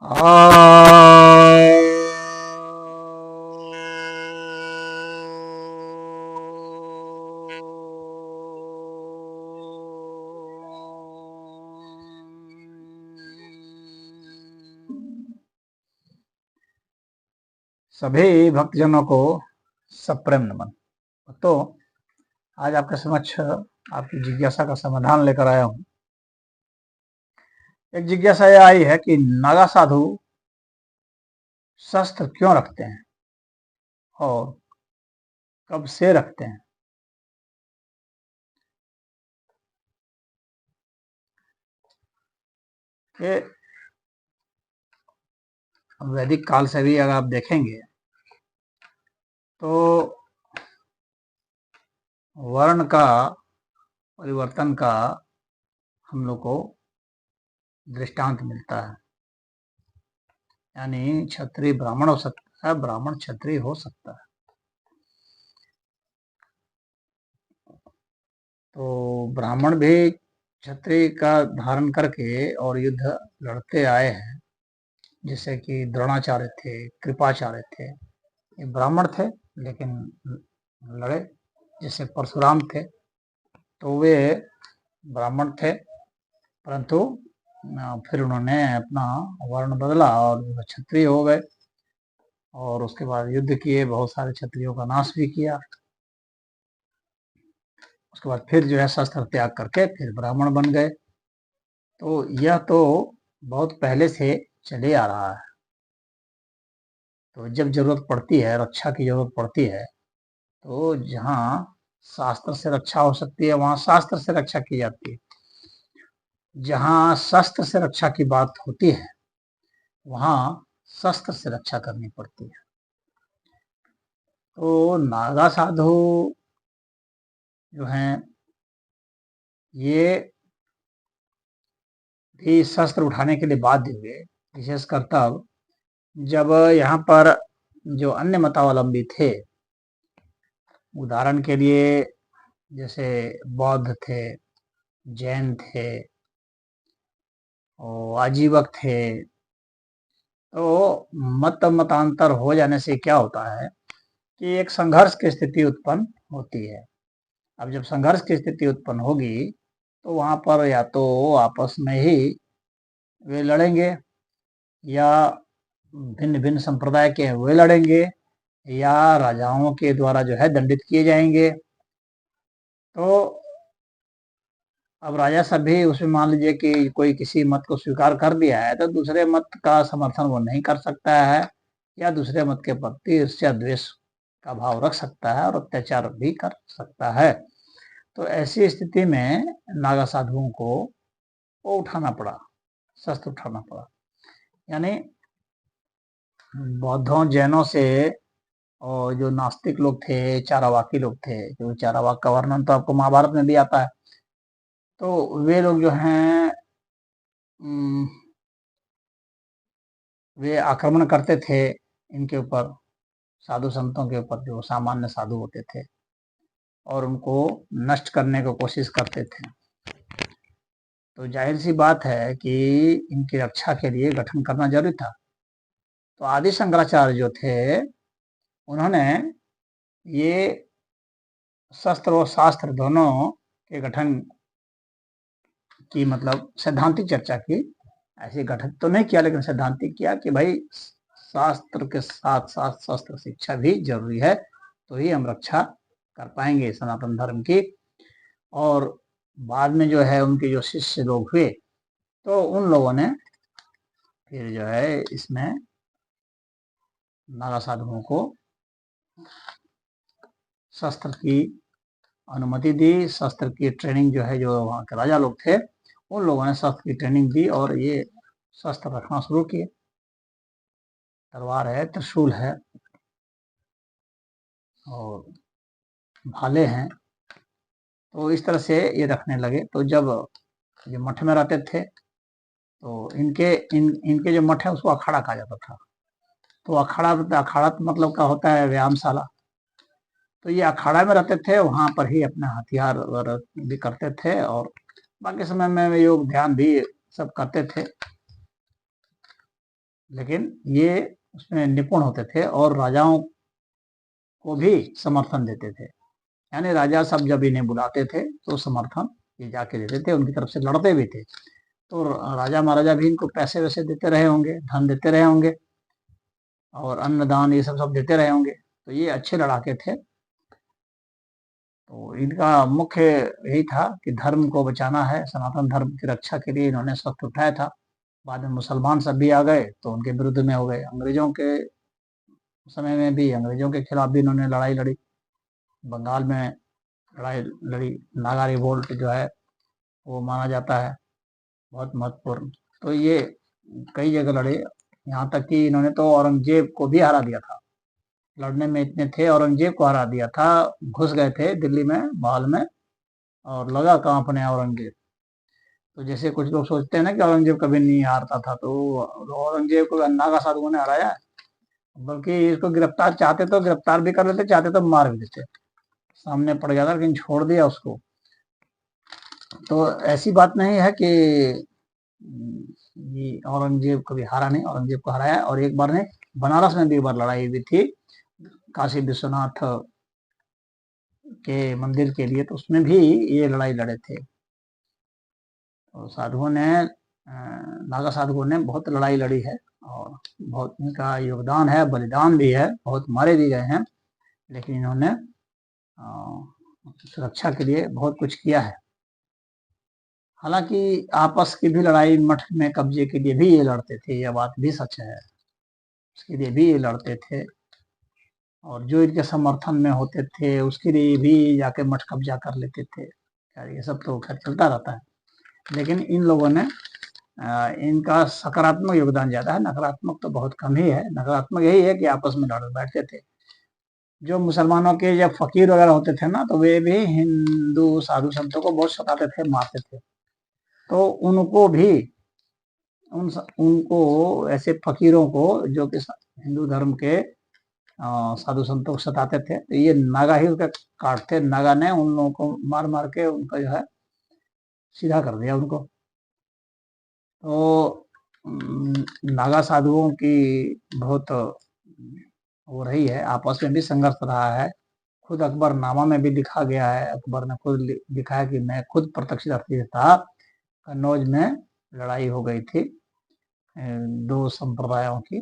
आ सभी भक्तजनों को सप्रेम नमन। तो आज आपके समक्ष आपकी जिज्ञासा का समाधान लेकर आया हूं। एक जिज्ञासा यह आई है कि नागा साधु शस्त्र क्यों रखते हैं और कब से रखते हैं। कि वैदिक काल से भी अगर आप देखेंगे तो वर्ण का परिवर्तन का हम लोग को दृष्टांत मिलता है। यानी क्षत्रिय ब्राह्मण हो सकता है, ब्राह्मण क्षत्रिय हो सकता है। तो ब्राह्मण भी क्षत्रिय का धारण करके और युद्ध लड़ते आए हैं। जैसे कि द्रोणाचार्य थे, कृपाचार्य थे, ये ब्राह्मण थे लेकिन लड़े। जैसे परशुराम थे तो वे ब्राह्मण थे, परंतु फिर उन्होंने अपना वर्ण बदला और क्षत्रिय हो गए और उसके बाद युद्ध किए, बहुत सारे क्षत्रियों का नाश भी किया। उसके बाद फिर जो है शस्त्र त्याग करके फिर ब्राह्मण बन गए। तो यह तो बहुत पहले से चले आ रहा है। तो जब जरूरत पड़ती है, रक्षा की जरूरत पड़ती है, तो जहाँ शास्त्र से रक्षा हो सकती है वहां शास्त्र से रक्षा की जाती है। जहाँ शस्त्र से रक्षा की बात होती है वहां शस्त्र से रक्षा करनी पड़ती है। तो नागा साधु जो हैं ये भी शस्त्र उठाने के लिए बाध्य हुए, विशेषकर तब जब यहाँ पर जो अन्य मतावलंबी थे, उदाहरण के लिए जैसे बौद्ध थे, जैन थे और आजीवक थे, तो मतांतर हो जाने से क्या होता है कि एक संघर्ष की स्थिति उत्पन्न होती है। अब जब संघर्ष की स्थिति उत्पन्न होगी तो वहां पर या तो आपस में ही वे लड़ेंगे या भिन्न भिन्न संप्रदाय के वे लड़ेंगे या राजाओं के द्वारा जो है दंडित किए जाएंगे। तो अब राजा सब भी उसमें मान लीजिए कि कोई किसी मत को स्वीकार कर दिया है तो दूसरे मत का समर्थन वो नहीं कर सकता है या दूसरे मत के प्रति ईर्ष्या द्वेष का भाव रख सकता है और अत्याचार भी कर सकता है। तो ऐसी स्थिति में नागा साधुओं को वो उठाना पड़ा, शस्त्र उठाना पड़ा। यानी बौद्धों जैनों से और जो नास्तिक लोग थे, चारावाकी लोग थे, जो चारावाक का वर्णन तो आपको महाभारत में भी आता है, तो वे लोग जो हैं वे आक्रमण करते थे इनके ऊपर, साधु संतों के ऊपर जो सामान्य साधु होते थे, और उनको नष्ट करने की कोशिश करते थे। तो जाहिर सी बात है कि इनकी रक्षा के लिए गठन करना जरूरी था। तो आदि शंकराचार्य जो थे उन्होंने ये शस्त्र और शास्त्र दोनों के गठन की मतलब सैद्धांतिक चर्चा की। ऐसे गठन तो नहीं किया लेकिन सैद्धांतिक किया कि भाई शास्त्र के साथ साथ शस्त्र शिक्षा भी जरूरी है, तो ही हम रक्षा कर पाएंगे सनातन धर्म की। और बाद में जो है उनके जो शिष्य लोग हुए तो उन लोगों ने फिर जो है इसमें नागा साधुओं को शस्त्र की अनुमति दी। शस्त्र की ट्रेनिंग जो है, जो वहाँ के राजा लोग थे उन लोगों ने शस्त्र की ट्रेनिंग दी और ये शस्त्र रखना शुरू किए। तलवार है, त्रिशूल है और भाले हैं, तो इस तरह से ये रखने लगे। तो जब ये मठ में रहते थे तो इनके जो मठ है उसको अखाड़ा कहा जाता था। तो अखाड़ा मतलब क्या होता है, व्यायामशाला। तो ये अखाड़ा में रहते थे, वहां पर ही अपने हथियार भी करते थे और बाकी समय में योग ध्यान भी सब करते थे। लेकिन ये उसमें निपुण होते थे और राजाओं को भी समर्थन देते थे। यानी राजा सब जब इन्हें बुलाते थे तो समर्थन ये जाके देते थे, उनकी तरफ से लड़ते भी थे। तो राजा महाराजा भी इनको पैसे वैसे देते रहे होंगे, धन देते रहे होंगे और अन्नदान ये सब देते रहे होंगे। तो ये अच्छे लड़ाके थे। तो इनका मुख्य यही था कि धर्म को बचाना है, सनातन धर्म की रक्षा के लिए इन्होंने सख्त उठाया था। बाद में मुसलमान सब भी आ गए तो उनके विरुद्ध में हो गए। अंग्रेजों के समय में भी अंग्रेजों के खिलाफ भी इन्होंने लड़ाई लड़ी। बंगाल में लड़ाई लड़ी, नागा रिवोल्ट जो है वो माना जाता है बहुत महत्वपूर्ण। तो ये कई जगह लड़े, यहाँ तक कि इन्होंने तो औरंगजेब को भी हरा दिया था। लड़ने में इतने थे, औरंगजेब को हरा दिया था। घुस गए थे दिल्ली में महल में और लगा कांपने औरंगजेब। तो जैसे कुछ लोग सोचते हैं ना कि औरंगजेब कभी नहीं हारता था, तो औरंगजेब को नागा साधुओं ने हराया। बल्कि इसको गिरफ्तार चाहते तो गिरफ्तार भी कर लेते, चाहते तो मार भी देते, सामने पड़ गया था, लेकिन छोड़ दिया उसको। तो ऐसी बात नहीं है कि ये औरंगजेब कभी हारा नहीं, औरंगजेब को हराया। और एक बार ने बनारस में भी एक बार लड़ाई हुई थी काशी विश्वनाथ के मंदिर के लिए, तो उसमें भी ये लड़ाई लड़े थे। तो साधुओं ने नागा साधुओं ने बहुत लड़ाई लड़ी है और बहुत इनका योगदान है, बलिदान भी है, बहुत मारे भी गए हैं, लेकिन इन्होंने सुरक्षा के लिए बहुत कुछ किया है। हालांकि आपस की भी लड़ाई, मठ में कब्जे के लिए भी ये लड़ते थे, यह बात भी सच है, उसके लिए भी ये लड़ते थे। और जो इनके समर्थन में होते थे उसके लिए भी जाके मठ कब्जा कर लेते थे। यार ये सब तो खैर चलता रहता है, लेकिन इन लोगों ने इनका सकारात्मक योगदान ज्यादा है, नकारात्मक तो बहुत कम ही है। नकारात्मक यही है कि आपस में लड़ बैठते थे। जो मुसलमानों के जब फकीर वगैरह होते थे ना, तो वे भी हिंदू साधु संतों को बहुत सताते थे, मारते थे। तो उनको भी उनको ऐसे फकीरों को जो कि हिंदू धर्म के साधु संतों को सताते थे, तो ये नागा ही उसका काटते। नागा ने उन लोगों को मार मार के उनका जो है सीधा कर दिया उनको। तो नागा साधुओं की बहुत हो रही है, आपस में भी संघर्ष रहा है। खुद अकबरनामा में भी लिखा गया है, अकबर ने खुद लिखा है कि मैं खुद प्रत्यक्षदर्शी था, कन्नौज में लड़ाई हो गई थी दो संप्रदायों की।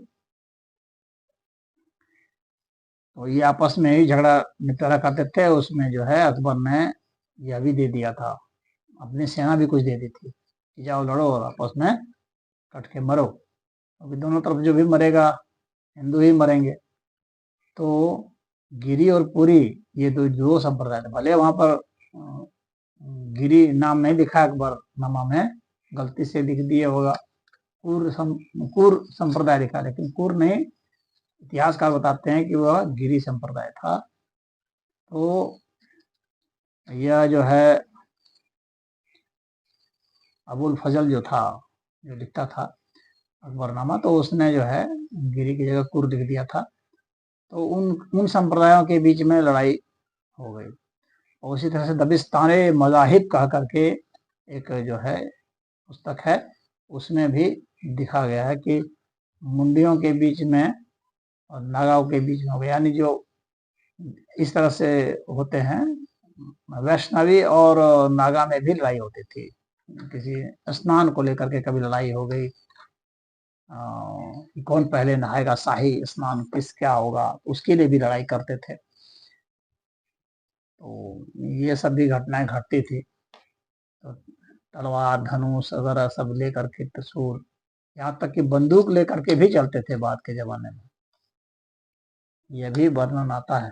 तो ये आपस में ही झगड़ा निपटारा करते थे। उसमें जो है अकबर ने यह भी दे दिया था, अपनी सेना भी कुछ दे दी थी कि जाओ लड़ो और आपस में कट के मरो, क्योंकि दोनों तरफ जो भी मरेगा हिंदू ही मरेंगे। तो गिरी और पुरी ये दो संप्रदाय थे। भले वहां पर गिरी नाम नहीं लिखा अकबरनामा में, गलती से लिख दिया होगा, कुर संप्रदाय लिखा, लेकिन कुर नहीं, इतिहासकार बताते हैं कि वह गिरी संप्रदाय था। तो यह जो है अबुल फजल जो था, जो लिखता था अकबरनामा, तो उसने जो है गिरी की जगह कुर लिख दिया था। तो उन संप्रदायों के बीच में लड़ाई हो गई। और उसी तरह से दबिस्तान मज़ाहिब कह करके एक जो है पुस्तक है, उसमें भी दिखा गया है कि मुंडियों के बीच में और नागाओं के बीच में हो गया। यानी जो इस तरह से होते हैं, वैष्णवी और नागा में भी लड़ाई होती थी। किसी स्नान को लेकर के कभी लड़ाई हो गई, कौन पहले नहाएगा, शाही स्नान किस क्या होगा, उसके लिए भी लड़ाई करते थे। तो ये सब भी घटनाएं घटती थी। तो तलवार, धनुष वगैरह सब लेकर के, त्रिशूल, यहाँ तक कि बंदूक लेकर के भी चलते थे बाद के जमाने में, यह भी वर्णन आता है।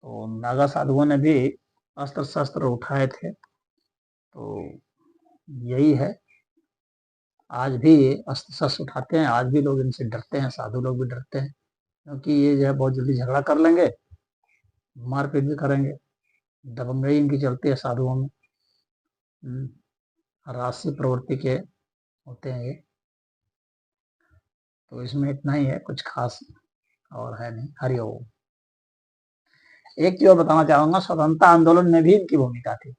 तो नागा साधुओं ने भी अस्त्र शस्त्र उठाए थे। तो यही है, आज भी अस्त्र शस्त्र उठाते हैं, आज भी लोग इनसे डरते हैं, साधु लोग भी डरते हैं, क्योंकि ये जो है बहुत जल्दी झगड़ा कर लेंगे, मारपीट भी करेंगे। दबंगई इनकी चलती है साधुओं में, राशि प्रवृत्ति के होते हैं ये। तो इसमें इतना ही है, कुछ खास और है नहीं। हरिओम। एक चीज और बताना चाहूंगा, स्वतंत्रता आंदोलन में भी इनकी भूमिका थी।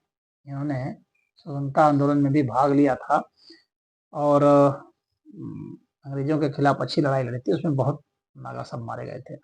इन्होंने स्वतंत्रता आंदोलन में भी भाग लिया था और अंग्रेजों के खिलाफ अच्छी लड़ाई लड़ी थी, उसमें बहुत नागा सब मारे गए थे।